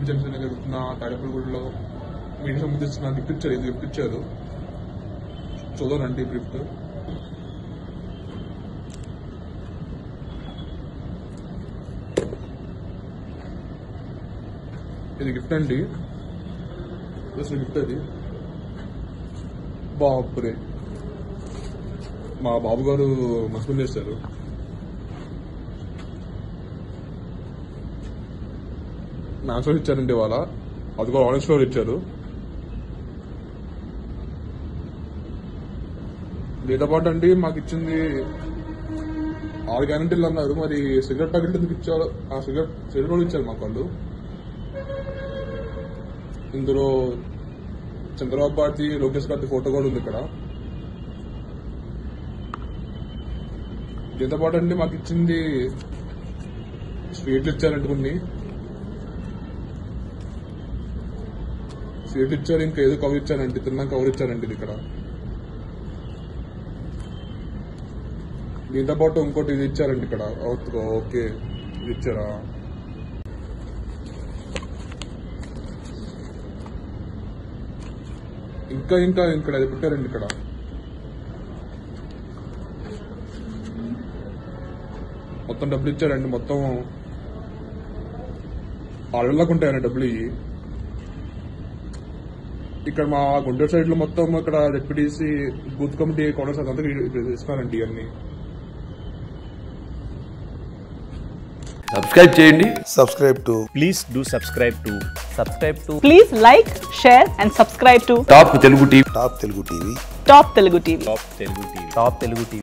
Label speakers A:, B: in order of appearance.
A: TDP Janasena జరుగుతున్న తాడేపల్లిగూడలో media సంబంధించిన gift ఇచ్చారు. చూద్దానండి గిఫ్ట్. ఇది గిఫ్ట్ అండి, గిఫ్ట్ అది. బాపురే, మా బాబు గారు మస్బన్ చేశారు. మ్యాథ్స్ ఫ్లోర్ ఇచ్చారండి ఇవాళ, అది కూడా ఆరెంజ్ ఫ్లోర్ ఇచ్చారు. దీంతో పాటు అండి మాకు ఇచ్చింది 6 గ్యారెంటీలు అన్నారు. మరి సిగరెట్ ప్యాకెట్ ఎందుకు ఇచ్చారు? ఆ సిగరెట్ కూడా ఇచ్చారు మాకు వాళ్ళు. ఇందులో చంద్రబాబు గారి, లోకేష్ గారి ఫోటో కూడా ఉంది ఇక్కడ. దీంతో పాటు అండి మాకు ఇచ్చింది స్వీట్లు ఇచ్చారండి, కొన్ని స్వీట్లు ఇచ్చారు. ఇంకా ఏదో కవర్ ఇచ్చారండి, తిన్నాక కవర్ ఇచ్చారండి ఇది ఇక్కడ. దీంతో పాటు ఇంకోటి ఇది ఇచ్చారండి ఇక్కడ. ఓకే, ఇది ఇచ్చారా? ఇంకా ఇక్కడ అది పెట్టారండి ఇక్కడ. మొత్తం డబ్బులు ఇచ్చారండి. మొత్తం 6 లక్షలకు ఉంటాయండి డబ్బులు ఇవి. ఇక్కడ మా గుంటూరు సైడ్ లో మొత్తం ఇక్కడ జెడ్పీటీసీ బూత్ కమిటీ కౌంటర్స్ అదంతా ఇస్తున్నారండి ఇవన్నీ.
B: సబ్స్క్రైబ్ చేయండి.
C: Please do subscribe to.
D: Please like, share and subscribe to
B: top Telugu TV.
D: Top Telugu TV.
C: Top Telugu TV.